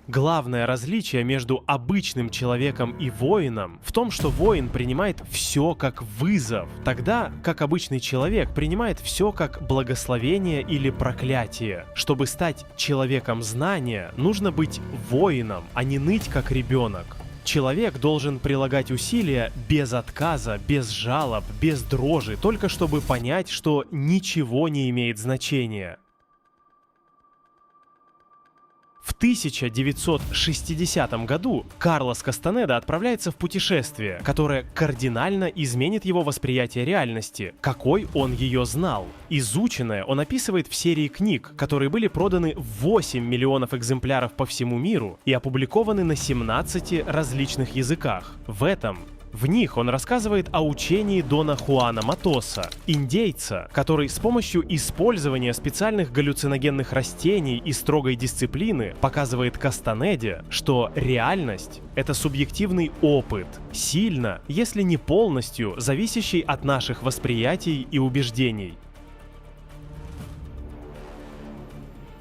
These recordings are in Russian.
Главное различие между обычным человеком и воином в том, что воин принимает все как вызов, тогда как обычный человек принимает все как благословение или проклятие. Чтобы стать человеком знания, нужно быть воином, а не ныть как ребенок. Человек должен прилагать усилия без отказа, без жалоб, без дрожи, только чтобы понять, что ничего не имеет значения. В 1960 году Карлос Кастанеда отправляется в путешествие, которое кардинально изменит его восприятие реальности, какой он ее знал. Изученное он описывает в серии книг, которые были проданы в 8 миллионов экземпляров по всему миру и опубликованы на 17 различных языках. В них он рассказывает о учении Дона Хуана Матоса, индейца, который с помощью использования специальных галлюциногенных растений и строгой дисциплины показывает Кастанеде, что реальность — это субъективный опыт, сильно, если не полностью, зависящий от наших восприятий и убеждений.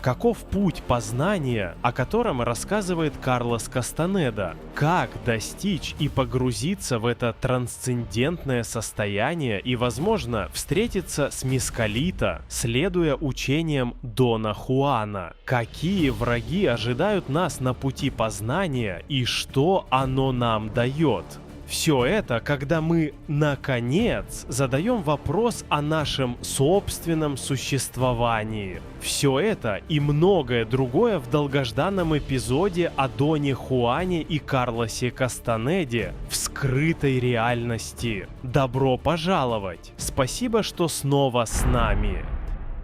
Каков путь познания, о котором рассказывает Карлос Кастанеда? Как достичь и погрузиться в это трансцендентное состояние и, возможно, встретиться с Мескалита, следуя учениям Дона Хуана? Какие враги ожидают нас на пути познания и что оно нам дает? Все это, когда мы, наконец, задаем вопрос о нашем собственном существовании. Все это и многое другое в долгожданном эпизоде о Доне Хуане и Карлосе Кастанеде в скрытой реальности. Добро пожаловать! Спасибо, что снова с нами!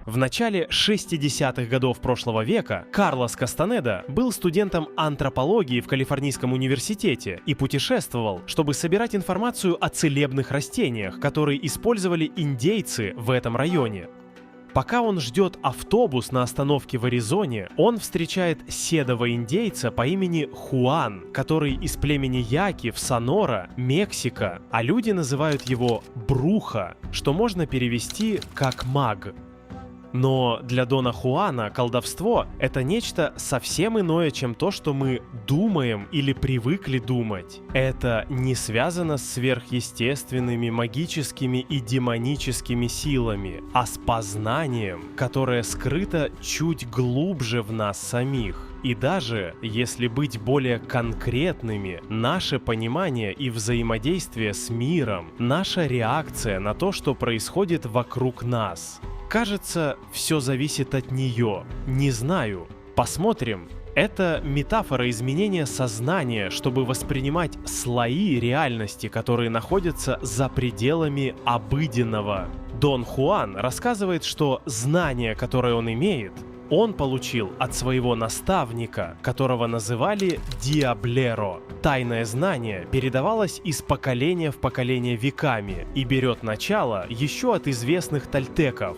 В начале 60-х годов прошлого века Карлос Кастанеда был студентом антропологии в Калифорнийском университете и путешествовал, чтобы собирать информацию о целебных растениях, которые использовали индейцы в этом районе. Пока он ждет автобус на остановке в Аризоне, он встречает седого индейца по имени Хуан, который из племени Яки в Сонора, Мексика, а люди называют его Бруха, что можно перевести как «маг». Но для Дона Хуана колдовство — это нечто совсем иное, чем то, что мы думаем или привыкли думать. Это не связано с сверхъестественными, магическими и демоническими силами, а с познанием, которое скрыто чуть глубже в нас самих. И даже, если быть более конкретными, наше понимание и взаимодействие с миром, наша реакция на то, что происходит вокруг нас. Кажется, все зависит от нее. Не знаю. Посмотрим. Это метафора изменения сознания, чтобы воспринимать слои реальности, которые находятся за пределами обыденного. Дон Хуан рассказывает, что знание, которое он имеет, он получил от своего наставника, которого называли Диаблеро. Тайное знание передавалось из поколения в поколение веками и берет начало еще от известных тольтеков.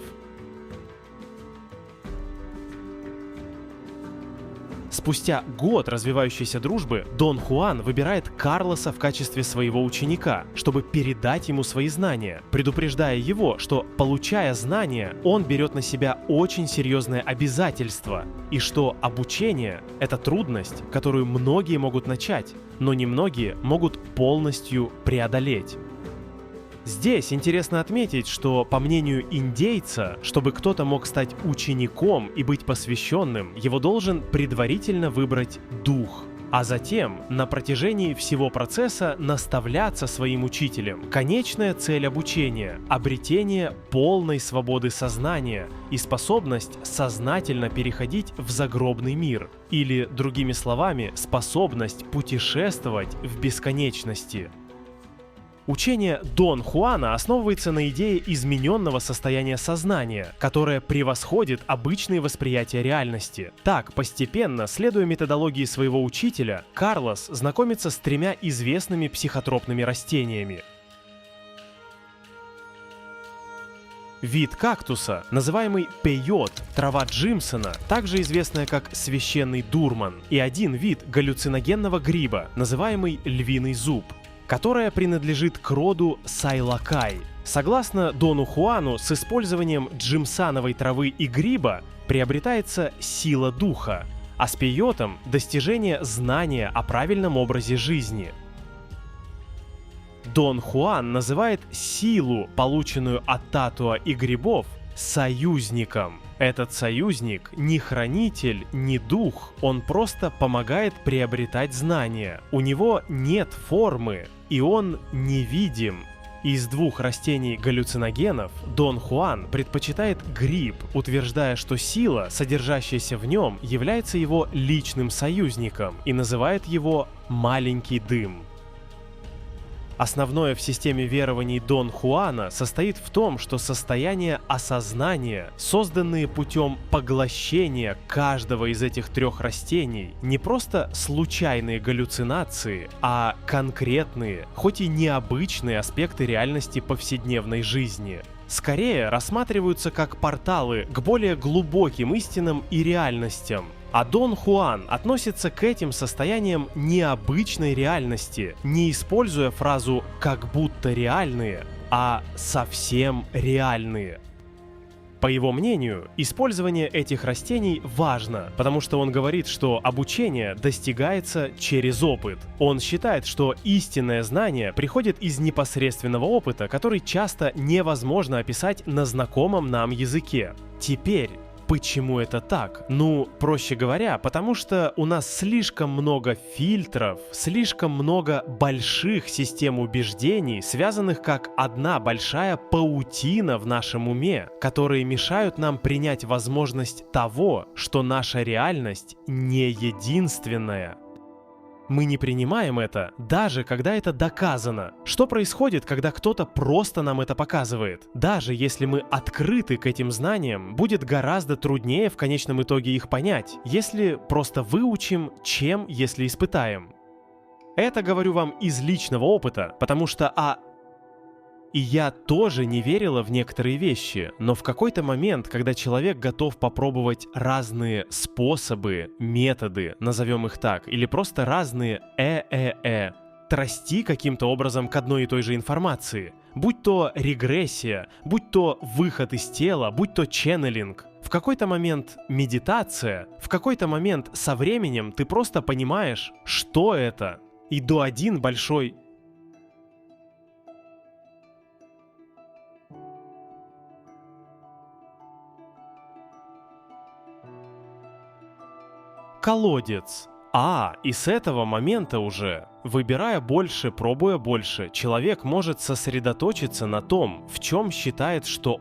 Спустя год развивающейся дружбы Дон Хуан выбирает Карлоса в качестве своего ученика, чтобы передать ему свои знания, предупреждая его, что, получая знания, он берет на себя очень серьезное обязательство, и что обучение — это трудность, которую многие могут начать, но немногие могут полностью преодолеть. Здесь интересно отметить, что, по мнению индейца, чтобы кто-то мог стать учеником и быть посвященным, его должен предварительно выбрать дух, а затем на протяжении всего процесса наставляться своим учителем. Конечная цель обучения — обретение полной свободы сознания и способность сознательно переходить в загробный мир, или, другими словами, способность путешествовать в бесконечности. Учение Дон Хуана основывается на идее измененного состояния сознания, которое превосходит обычные восприятия реальности. Так, постепенно, следуя методологии своего учителя, Карлос знакомится с 3 известными психотропными растениями. Вид кактуса, называемый пейот, трава Джимсона, также известная как священный дурман, и один вид галлюциногенного гриба, называемый львиный зуб. которая принадлежит к роду Сайлакай. Согласно Дону Хуану, с использованием джимсановой травы и гриба приобретается сила духа, а с пейотом – достижение знания о правильном образе жизни. Дон Хуан называет силу, полученную от татуа и грибов, союзником. Этот союзник не хранитель, не дух, он просто помогает приобретать знания. У него нет формы, и он невидим. Из двух растений-галлюциногенов Дон Хуан предпочитает гриб, утверждая, что сила, содержащаяся в нем, является его личным союзником и называет его «маленький дым». Основное в системе верований Дон Хуана состоит в том, что состояния осознания, созданные путем поглощения каждого из этих трех растений, не просто случайные галлюцинации, а конкретные, хоть и необычные аспекты реальности повседневной жизни. Скорее рассматриваются как порталы к более глубоким истинам и реальностям. А Дон Хуан относится к этим состояниям необычной реальности, не используя фразу «как будто реальные», а «совсем реальные». По его мнению, использование этих растений важно, потому что он говорит, что обучение достигается через опыт. Он считает, что истинное знание приходит из непосредственного опыта, который часто невозможно описать на знакомом нам языке. Теперь, почему это так? Ну, проще говоря, потому что у нас слишком много фильтров, слишком много больших систем убеждений, связанных как одна большая паутина в нашем уме, которые мешают нам принять возможность того, что наша реальность не единственная. Мы не принимаем это, даже когда это доказано. Что происходит, когда кто-то просто нам это показывает? Даже если мы открыты к этим знаниям, будет гораздо труднее в конечном итоге их понять, если просто выучим, чем если испытаем. Это говорю вам из личного опыта, потому что И я тоже не верила в некоторые вещи, но в какой-то момент, когда человек готов попробовать разные способы, методы, назовем их так, или просто разные трасти каким-то образом к одной и той же информации, будь то регрессия, будь то выход из тела, будь то ченнелинг, в какой-то момент медитация, в какой-то момент со временем ты просто понимаешь, что это. И до один большой колодец. И с этого момента уже, выбирая больше, пробуя больше, человек может сосредоточиться на том, в чем считает, что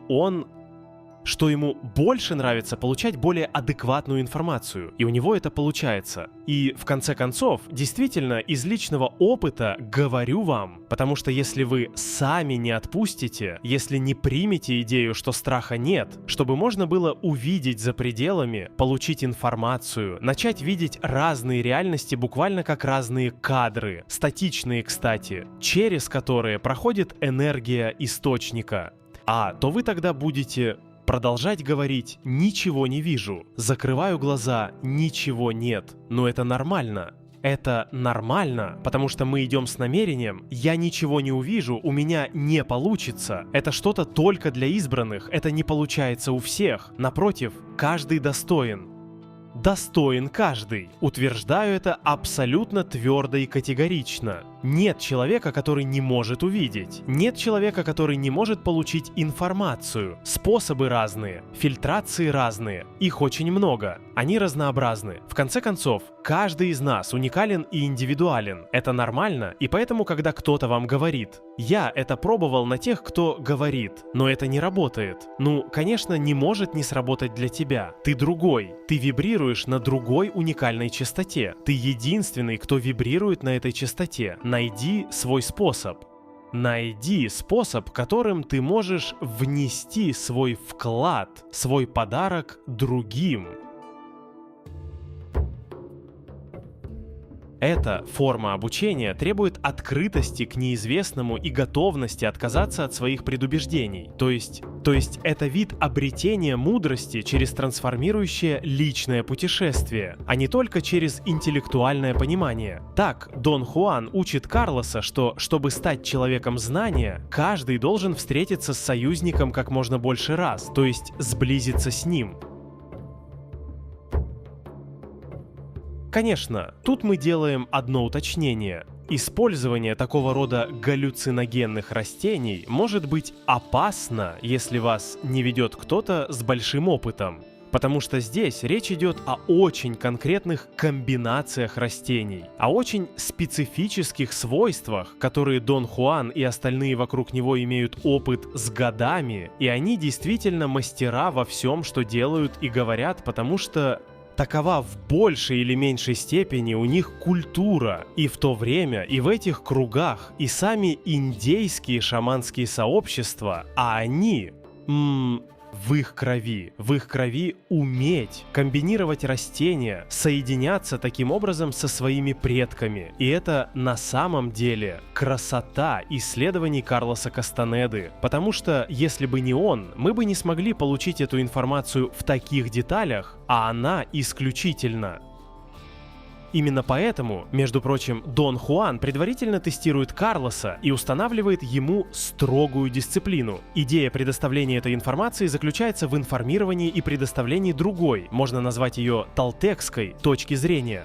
ему больше нравится получать более адекватную информацию, и у него это получается. И в конце концов, действительно, из личного опыта говорю вам, потому что если вы сами не отпустите, если не примете идею, что страха нет, чтобы можно было увидеть за пределами, получить информацию, начать видеть разные реальности буквально как разные кадры, статичные, кстати, через которые проходит энергия источника, то вы тогда будете продолжать говорить «ничего не вижу», закрываю глаза «ничего нет». Но это нормально. Это нормально, потому что мы идем с намерением «я ничего не увижу, у меня не получится». Это что-то только для избранных, это не получается у всех. Напротив, каждый достоин. Достоин каждый. Утверждаю это абсолютно твердо и категорично. Нет человека, который не может увидеть. Нет человека, который не может получить информацию. Способы разные, фильтрации разные. Их очень много. Они разнообразны. В конце концов, каждый из нас уникален и индивидуален. Это нормально, и поэтому, когда кто-то вам говорит «я это пробовал на тех, кто говорит, но это не работает», конечно, не может не сработать для тебя. Ты другой. Ты вибрируешь на другой уникальной частоте. Ты единственный, кто вибрирует на этой частоте. Найди свой способ. Найди способ, которым ты можешь внести свой вклад, свой подарок другим. Эта форма обучения требует открытости к неизвестному и готовности отказаться от своих предубеждений. То есть это вид обретения мудрости через трансформирующее личное путешествие, а не только через интеллектуальное понимание. Так, Дон Хуан учит Карлоса, что, чтобы стать человеком знания, каждый должен встретиться с союзником как можно больше раз, то есть сблизиться с ним. Конечно, тут мы делаем одно уточнение. Использование такого рода галлюциногенных растений может быть опасно, если вас не ведет кто-то с большим опытом. Потому что здесь речь идет о очень конкретных комбинациях растений, о очень специфических свойствах, которые Дон Хуан и остальные вокруг него имеют опыт с годами, и они действительно мастера во всем, что делают и говорят, потому что такова в большей или меньшей степени у них культура, и в то время, и в этих кругах, и сами индейские шаманские сообщества, а они, в их крови уметь комбинировать растения, соединяться таким образом со своими предками. И это на самом деле красота исследований Карлоса Кастанеды, потому что если бы не он, мы бы не смогли получить эту информацию в таких деталях, а она исключительна. Именно поэтому, между прочим, Дон Хуан предварительно тестирует Карлоса и устанавливает ему строгую дисциплину. Идея предоставления этой информации заключается в информировании и предоставлении другой, можно назвать ее толтекской, точки зрения.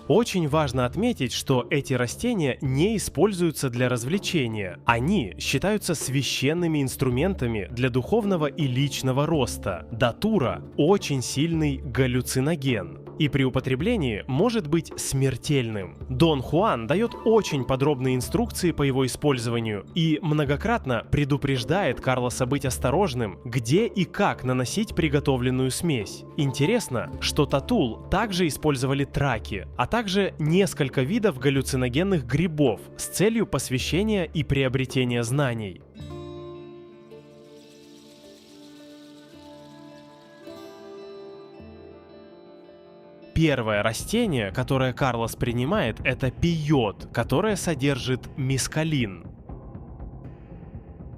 Очень важно отметить, что эти растения не используются для развлечения. Они считаются священными инструментами для духовного и личного роста. Датура – очень сильный галлюциноген, и при употреблении может быть смертельным. Дон Хуан дает очень подробные инструкции по его использованию и многократно предупреждает Карлоса быть осторожным, где и как наносить приготовленную смесь. Интересно, что татул также использовали траки, а также несколько видов галлюциногенных грибов с целью посвящения и приобретения знаний. Первое растение, которое Карлос принимает, это пейот, которое содержит мескалин.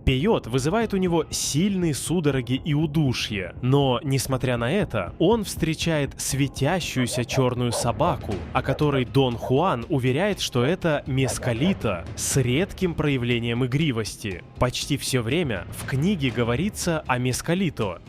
Пейот вызывает у него сильные судороги и удушье, но, несмотря на это, он встречает светящуюся черную собаку, о которой Дон Хуан уверяет, что это мескалита с редким проявлением игривости. Почти все время в книге говорится о мескалито.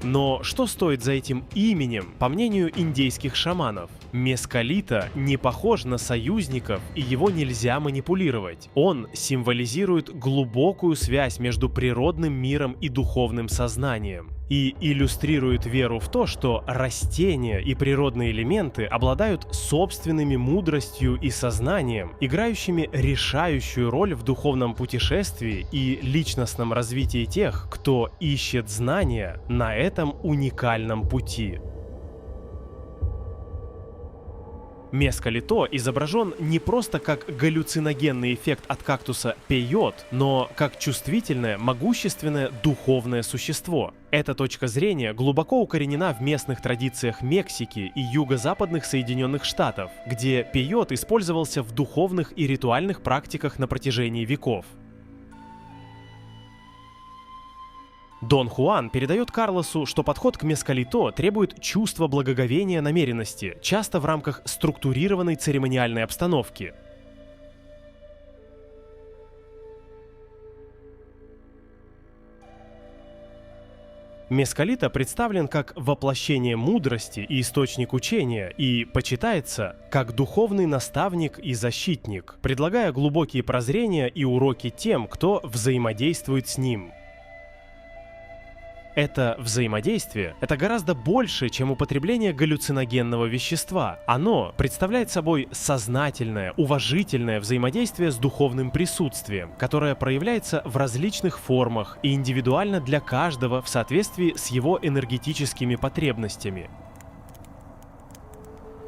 Но что стоит за этим именем, по мнению индейских шаманов? Мескалита не похож на союзников, и его нельзя манипулировать. Он символизирует глубокую связь между природным миром и духовным сознанием. И иллюстрирует веру в то, что растения и природные элементы обладают собственными мудростью и сознанием, играющими решающую роль в духовном путешествии и личностном развитии тех, кто ищет знания на этом уникальном пути. Мескалито изображен не просто как галлюциногенный эффект от кактуса пейот, но как чувствительное, могущественное духовное существо. Эта точка зрения глубоко укоренена в местных традициях Мексики и юго-западных Соединенных Штатов, где пейот использовался в духовных и ритуальных практиках на протяжении веков. Дон Хуан передает Карлосу, что подход к мескалито требует чувства благоговения намеренности, часто в рамках структурированной церемониальной обстановки. Мескалито представлен как воплощение мудрости и источник учения и почитается как духовный наставник и защитник, предлагая глубокие прозрения и уроки тем, кто взаимодействует с ним. Это взаимодействие – это гораздо больше, чем употребление галлюциногенного вещества. Оно представляет собой сознательное, уважительное взаимодействие с духовным присутствием, которое проявляется в различных формах и индивидуально для каждого в соответствии с его энергетическими потребностями.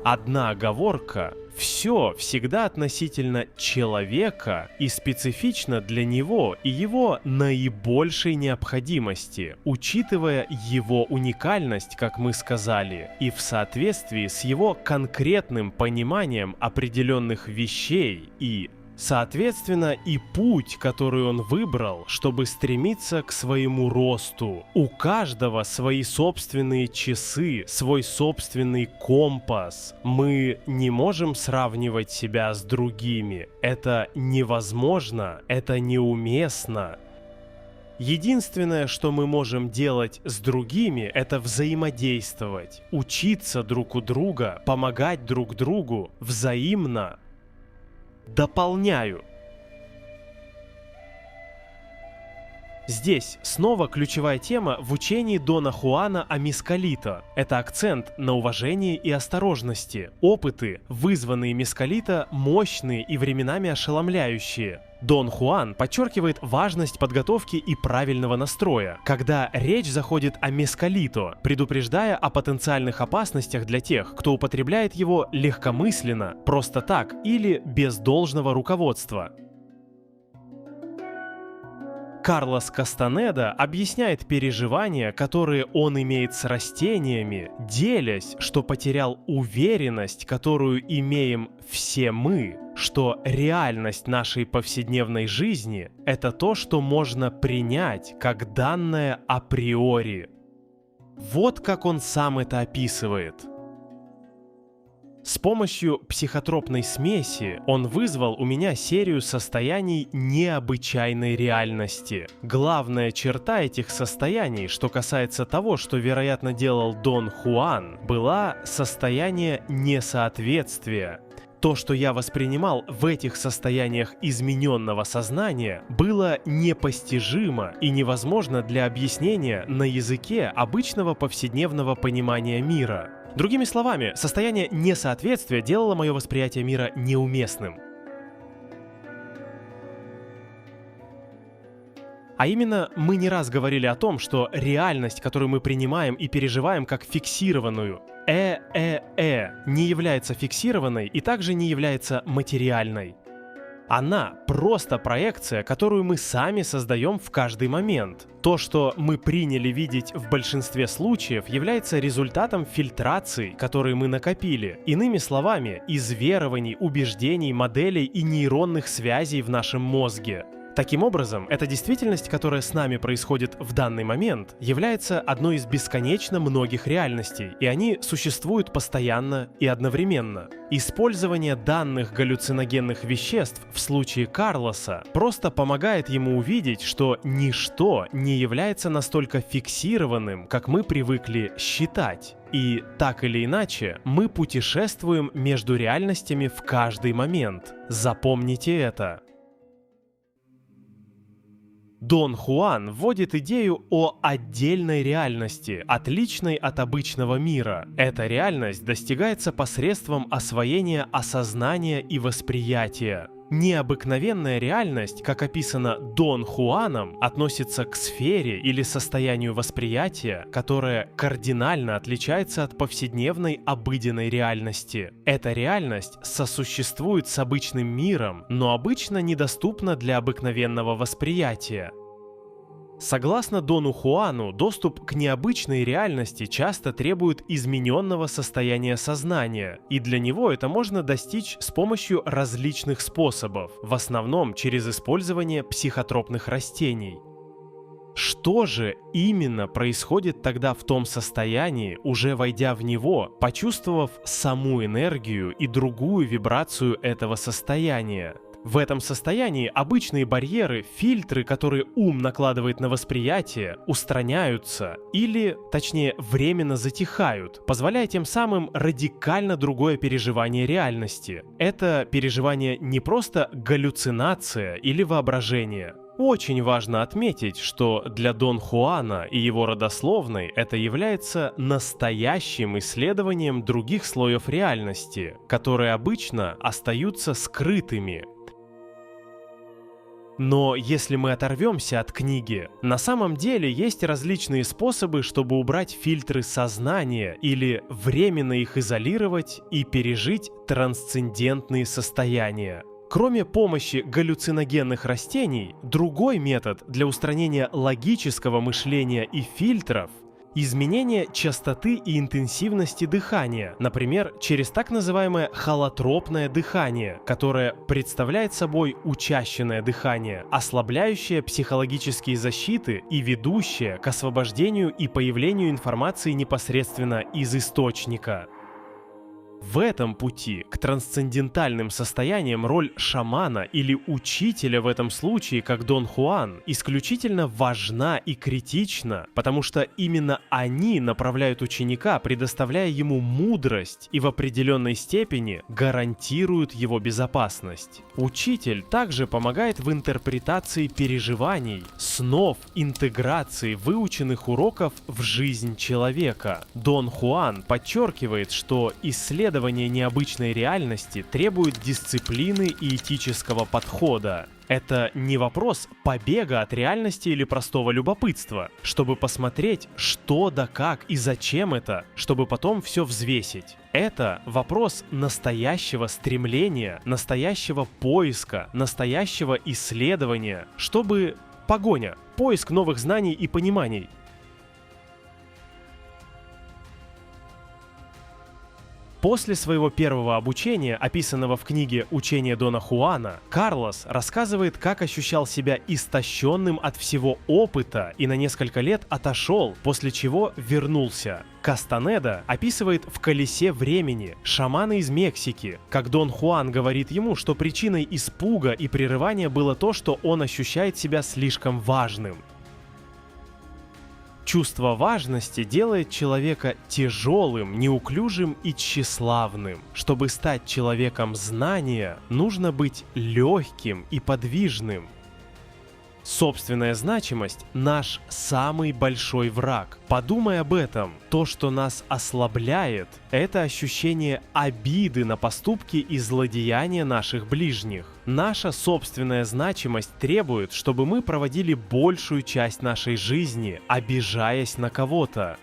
Одна оговорка: все всегда относительно человека и специфично для него и его наибольшей необходимости, учитывая его уникальность, как мы сказали, и в соответствии с его конкретным пониманием определенных вещей и, соответственно, и путь, который он выбрал, чтобы стремиться к своему росту. У каждого свои собственные часы, свой собственный компас. Мы не можем сравнивать себя с другими. Это невозможно, это неуместно. Единственное, что мы можем делать с другими, это взаимодействовать, учиться друг у друга, помогать друг другу, взаимно. Дополняю. Здесь снова ключевая тема в учении Дона Хуана о мискалито. Это акцент на уважении и осторожности. Опыты, вызванные мискалито, мощные и временами ошеломляющие. Дон Хуан подчеркивает важность подготовки и правильного настроя, когда речь заходит о мескалито, предупреждая о потенциальных опасностях для тех, кто употребляет его легкомысленно, просто так или без должного руководства. Карлос Кастанеда объясняет переживания, которые он имеет с растениями, делясь, что потерял уверенность, которую имеем все мы, что реальность нашей повседневной жизни – это то, что можно принять как данное априори. Вот как он сам это описывает. С помощью психотропной смеси он вызвал у меня серию состояний необычайной реальности. Главная черта этих состояний, что касается того, что, вероятно, делал Дон Хуан, была состояние несоответствия. То, что я воспринимал в этих состояниях измененного сознания, было непостижимо и невозможно для объяснения на языке обычного повседневного понимания мира. Другими словами, состояние несоответствия делало мое восприятие мира неуместным. А именно, мы не раз говорили о том, что реальность, которую мы принимаем и переживаем как фиксированную, не является фиксированной и также не является материальной. Она просто проекция, которую мы сами создаем в каждый момент. То, что мы приняли видеть в большинстве случаев, является результатом фильтрации, которые мы накопили. Иными словами, из верований, убеждений, моделей и нейронных связей в нашем мозге. Таким образом, эта действительность, которая с нами происходит в данный момент, является одной из бесконечно многих реальностей, и они существуют постоянно и одновременно. Использование данных галлюциногенных веществ в случае Карлоса просто помогает ему увидеть, что ничто не является настолько фиксированным, как мы привыкли считать. И так или иначе, мы путешествуем между реальностями в каждый момент. Запомните это. Дон Хуан вводит идею о отдельной реальности, отличной от обычного мира. Эта реальность достигается посредством освоения осознания и восприятия. Необыкновенная реальность, как описано Дон Хуаном, относится к сфере или состоянию восприятия, которое кардинально отличается от повседневной обыденной реальности. Эта реальность сосуществует с обычным миром, но обычно недоступна для обыкновенного восприятия. Согласно Дону Хуану, доступ к необычной реальности часто требует измененного состояния сознания, и для него это можно достичь с помощью различных способов, в основном через использование психотропных растений. Что же именно происходит тогда в том состоянии, уже войдя в него, почувствовав саму энергию и другую вибрацию этого состояния? В этом состоянии обычные барьеры, фильтры, которые ум накладывает на восприятие, устраняются или, точнее, временно затихают, позволяя тем самым радикально другое переживание реальности. Это переживание не просто галлюцинация или воображение. Очень важно отметить, что для Дон Хуана и его родословной это является настоящим исследованием других слоев реальности, которые обычно остаются скрытыми. Но если мы оторвемся от книги, на самом деле есть различные способы, чтобы убрать фильтры сознания или временно их изолировать и пережить трансцендентные состояния. Кроме помощи галлюциногенных растений, другой метод для устранения логического мышления и фильтров – изменение частоты и интенсивности дыхания, например, через так называемое холотропное дыхание, которое представляет собой учащенное дыхание, ослабляющее психологические защиты и ведущее к освобождению и появлению информации непосредственно из источника. В этом пути к трансцендентальным состояниям роль шамана или учителя в этом случае, как Дон Хуан, исключительно важна и критична, потому что именно они направляют ученика, предоставляя ему мудрость и в определенной степени гарантируют его безопасность. Учитель также помогает в интерпретации переживаний, снов, интеграции выученных уроков в жизнь человека. Дон Хуан подчеркивает, что исследование необычной реальности требует дисциплины и этического подхода. Это не вопрос побега от реальности или простого любопытства, чтобы посмотреть, что да как и зачем это, чтобы потом все взвесить. Это вопрос настоящего стремления, настоящего поиска, настоящего исследования, чтобы погоня, поиск новых знаний и пониманий. После своего первого обучения, описанного в книге «Учение Дона Хуана», Карлос рассказывает, как ощущал себя истощенным от всего опыта и на несколько лет отошел, после чего вернулся. Кастанеда описывает в «Колесе времени» шамана из Мексики, как Дон Хуан говорит ему, что причиной испуга и прерывания было то, что он ощущает себя слишком важным. Чувство важности делает человека тяжелым, неуклюжим и тщеславным. Чтобы стать человеком знания, нужно быть легким и подвижным. Собственная значимость – наш самый большой враг. Подумай об этом. То, что нас ослабляет – это ощущение обиды на поступки и злодеяния наших ближних. Наша собственная значимость требует, чтобы мы проводили большую часть нашей жизни, обижаясь на кого-то.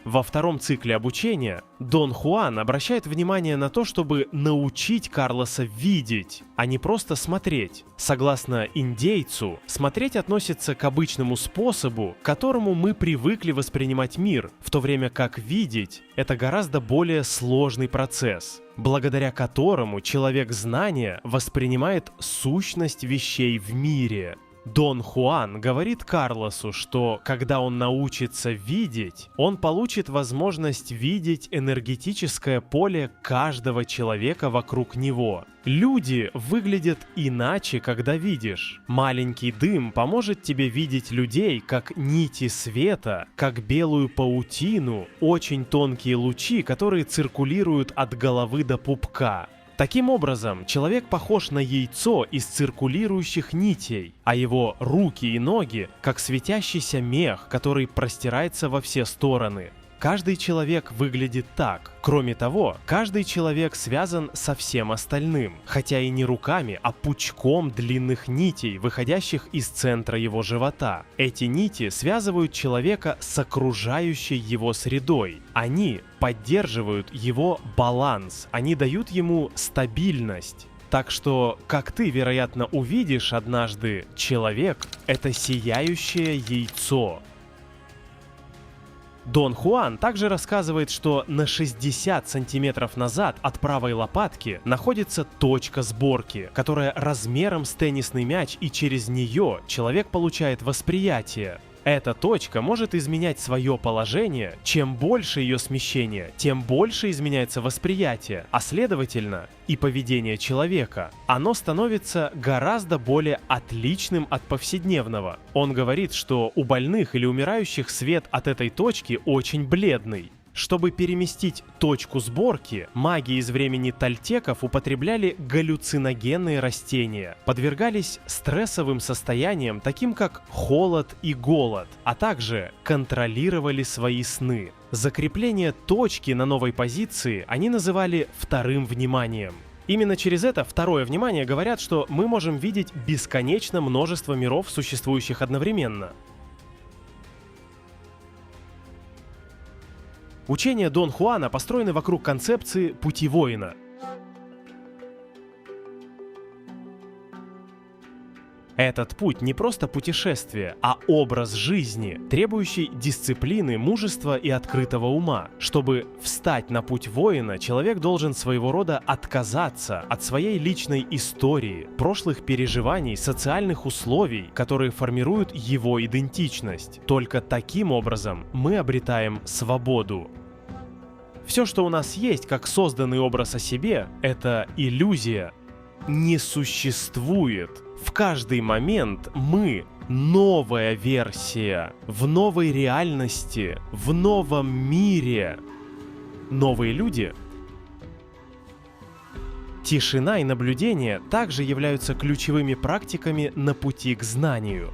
Во втором цикле обучения Дон Хуан обращает внимание на то, чтобы научить Карлоса видеть, а не просто смотреть. Согласно индейцу, смотреть относится к обычному способу, к которому мы привыкли воспринимать мир, в то время как видеть – это гораздо более сложный процесс, благодаря которому человек знания воспринимает сущность вещей в мире. Дон Хуан говорит Карлосу, что когда он научится видеть, он получит возможность видеть энергетическое поле каждого человека вокруг него. Люди выглядят иначе, когда видишь. Маленький дым поможет тебе видеть людей как нити света, как белую паутину, очень тонкие лучи, которые циркулируют от головы до пупка. Таким образом, человек похож на яйцо из циркулирующих нитей, а его руки и ноги как светящийся мех, который простирается во все стороны. Каждый человек выглядит так. Кроме того, каждый человек связан со всем остальным, хотя и не руками, а пучком длинных нитей, выходящих из центра его живота. Эти нити связывают человека с окружающей его средой. Они поддерживают его баланс, они дают ему стабильность. Так что, как ты, вероятно, увидишь однажды, человек – это сияющее яйцо. Дон Хуан также рассказывает, что на 60 сантиметров назад от правой лопатки находится точка сборки, которая размером с теннисный мяч, и через нее человек получает восприятие. Эта точка может изменять свое положение. Чем больше ее смещение, тем больше изменяется восприятие, а следовательно и поведение человека. Оно становится гораздо более отличным от повседневного. Он говорит, что у больных или умирающих свет от этой точки очень бледный. Чтобы переместить точку сборки, маги из времени тольтеков употребляли галлюциногенные растения, подвергались стрессовым состояниям, таким как холод и голод, а также контролировали свои сны. Закрепление точки на новой позиции они называли вторым вниманием. Именно через это второе внимание говорят, что мы можем видеть бесконечно множество миров, существующих одновременно. Учения Дон Хуана построены вокруг концепции пути воина. Этот путь не просто путешествие, а образ жизни, требующий дисциплины, мужества и открытого ума. Чтобы встать на путь воина, человек должен своего рода отказаться от своей личной истории, прошлых переживаний, социальных условий, которые формируют его идентичность. Только таким образом мы обретаем свободу. Все, что у нас есть, как созданный образ о себе, это иллюзия. Не существует. В каждый момент мы — новая версия, в новой реальности, в новом мире. Новые люди. Тишина и наблюдение также являются ключевыми практиками на пути к знанию.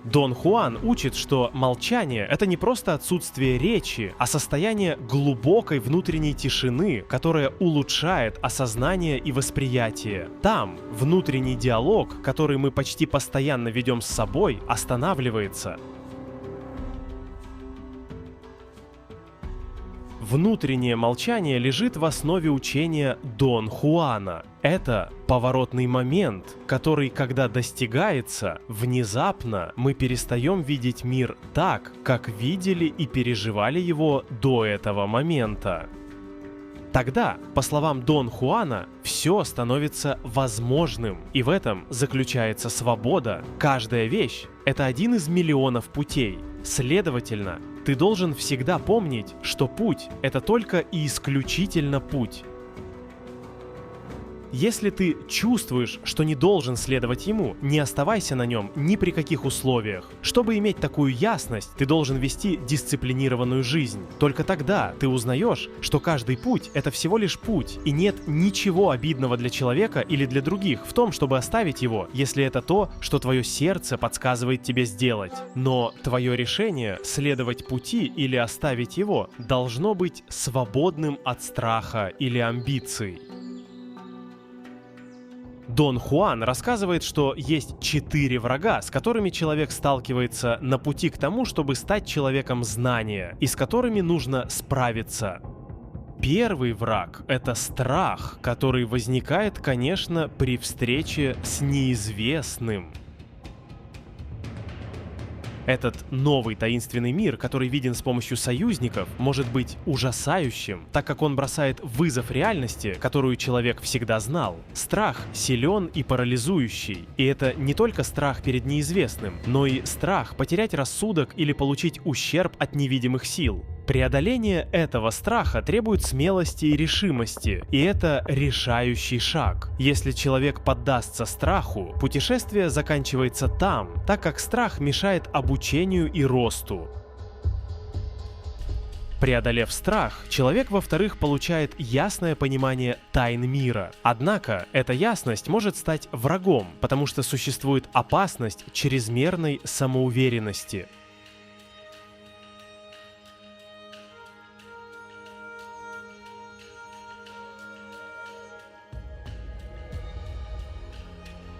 Дон Хуан учит, что молчание — это не просто отсутствие речи, а состояние глубокой внутренней тишины, которая улучшает осознание и восприятие. Там внутренний диалог, который мы почти постоянно ведем с собой, останавливается. Внутреннее молчание лежит в основе учения Дон Хуана. Это поворотный момент, который, когда достигается, внезапно мы перестаем видеть мир так, как видели и переживали его до этого момента. Тогда, по словам Дон Хуана, все становится возможным, и в этом заключается свобода. Каждая вещь — это один из миллионов путей. Следовательно, ты должен всегда помнить, что путь — это только и исключительно путь. Если ты чувствуешь, что не должен следовать ему, не оставайся на нем ни при каких условиях. Чтобы иметь такую ясность, ты должен вести дисциплинированную жизнь. Только тогда ты узнаешь, что каждый путь — это всего лишь путь, и нет ничего обидного для человека или для других в том, чтобы оставить его, если это то, что твое сердце подсказывает тебе сделать. Но твое решение следовать пути или оставить его должно быть свободным от страха или амбиций. Дон Хуан рассказывает, что есть 4 врага, с которыми человек сталкивается на пути к тому, чтобы стать человеком знания, и с которыми нужно справиться. Первый враг — это страх, который возникает, конечно, при встрече с неизвестным. Этот новый таинственный мир, который виден с помощью союзников, может быть ужасающим, так как он бросает вызов реальности, которую человек всегда знал. Страх силен и парализующий. И это не только страх перед неизвестным, но и страх потерять рассудок или получить ущерб от невидимых сил. Преодоление этого страха требует смелости и решимости, и это решающий шаг. Если человек поддастся страху, путешествие заканчивается там, так как страх мешает обучению и росту. Преодолев страх, человек, во-вторых, получает ясное понимание тайн мира. Однако, эта ясность может стать врагом, потому что существует опасность чрезмерной самоуверенности.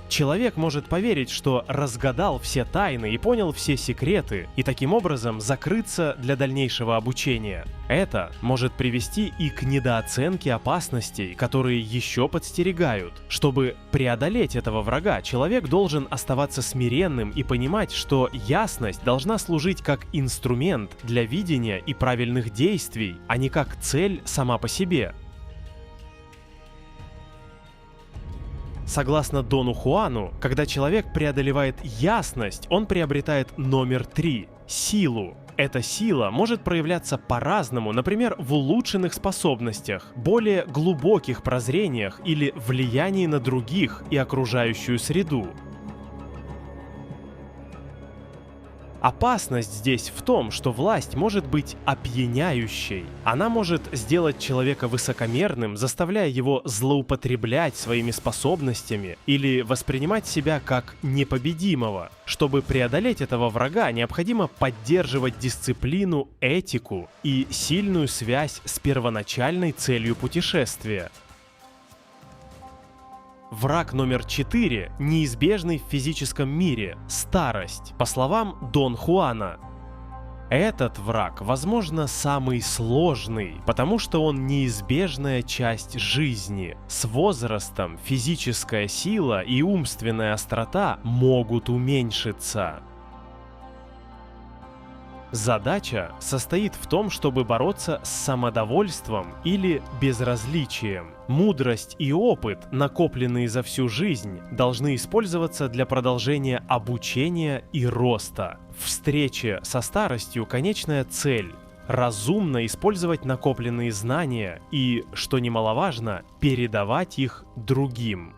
Человек может поверить, что разгадал все тайны и понял все секреты, и таким образом закрыться для дальнейшего обучения. Это может привести и к недооценке опасностей, которые еще подстерегают. Чтобы преодолеть этого врага, человек должен оставаться смиренным и понимать, что ясность должна служить как инструмент для видения и правильных действий, а не как цель сама по себе. Согласно Дону Хуану, когда человек преодолевает ясность, он приобретает номер 3 — силу. Эта сила может проявляться по-разному, например, в улучшенных способностях, более глубоких прозрениях или влиянии на других и окружающую среду. Опасность здесь в том, что власть может быть опьяняющей. Она может сделать человека высокомерным, заставляя его злоупотреблять своими способностями или воспринимать себя как непобедимого. Чтобы преодолеть этого врага, необходимо поддерживать дисциплину, этику и сильную связь с первоначальной целью путешествия. Враг номер 4, неизбежный в физическом мире – старость, по словам Дон Хуана. Этот враг, возможно, самый сложный, потому что он неизбежная часть жизни. С возрастом физическая сила и умственная острота могут уменьшиться. Задача состоит в том, чтобы бороться с самодовольством или безразличием. Мудрость и опыт, накопленные за всю жизнь, должны использоваться для продолжения обучения и роста. В встрече со старостью конечная цель – разумно использовать накопленные знания и, что немаловажно, передавать их другим.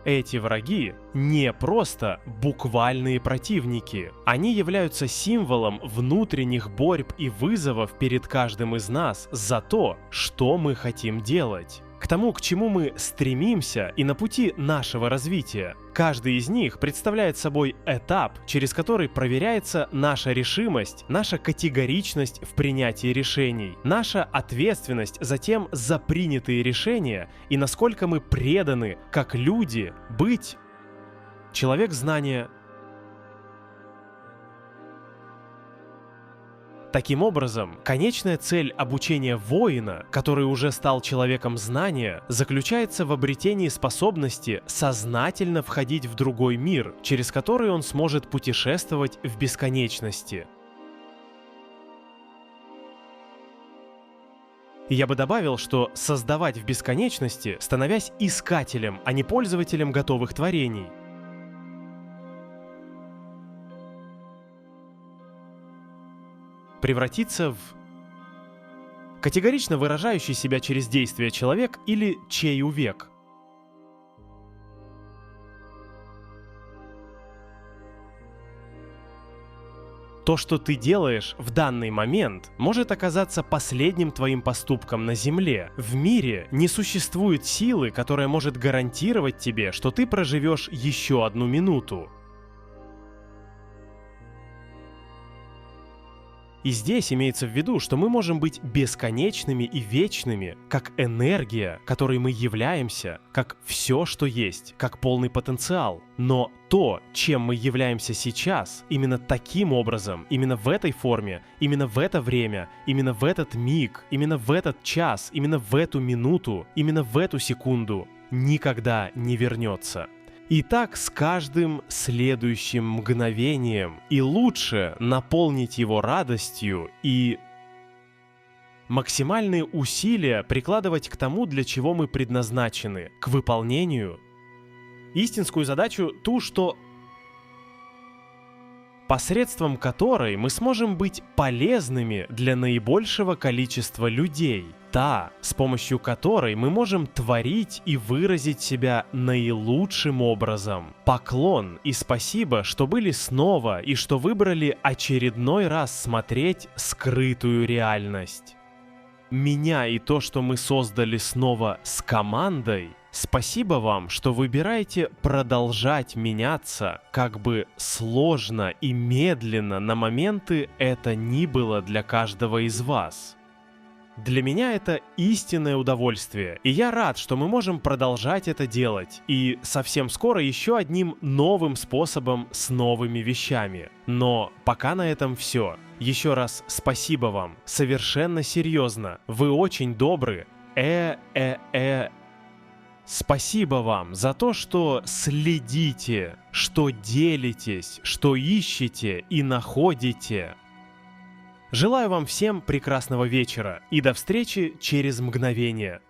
Эти враги не просто буквальные противники. Они являются символом внутренних борьб и вызовов перед каждым из нас за то, что мы хотим делать. К тому, к чему мы стремимся и на пути нашего развития. Каждый из них представляет собой этап, через который проверяется наша решимость, наша категоричность в принятии решений, наша ответственность затем за принятые решения и насколько мы преданы, как люди, быть человек знания. Таким образом, конечная цель обучения воина, который уже стал человеком знания, заключается в обретении способности сознательно входить в другой мир, через который он сможет путешествовать в бесконечности. Я бы добавил, что создавать в бесконечности, становясь искателем, а не пользователем готовых творений. Превратиться в категорично выражающий себя через действие человек или чейувек. То, что ты делаешь в данный момент, может оказаться последним твоим поступком на Земле. В мире не существует силы, которая может гарантировать тебе, что ты проживешь еще одну минуту. И здесь имеется в виду, что мы можем быть бесконечными и вечными, как энергия, которой мы являемся, как все, что есть, как полный потенциал. Но то, чем мы являемся сейчас, именно таким образом, именно в этой форме, именно в это время, именно в этот миг, именно в этот час, именно в эту минуту, именно в эту секунду, никогда не вернется. И так с каждым следующим мгновением. И лучше наполнить его радостью и максимальные усилия прикладывать к тому, для чего мы предназначены, к выполнению. Истинскую задачу ту, что посредством которой мы сможем быть полезными для наибольшего количества людей. Та, с помощью которой мы можем творить и выразить себя наилучшим образом. Поклон и спасибо, что были снова и что выбрали очередной раз смотреть скрытую реальность. Меня и то, что мы создали снова с командой, спасибо вам, что выбираете продолжать меняться, как бы сложно и медленно на моменты это ни было для каждого из вас. Для меня это истинное удовольствие, и я рад, что мы можем продолжать это делать, и совсем скоро еще одним новым способом с новыми вещами. Но пока на этом все. Еще раз спасибо вам, совершенно серьезно, вы очень добры. Спасибо вам за то, что следите, что делитесь, что ищете и находите. Желаю вам всем прекрасного вечера и до встречи через мгновение.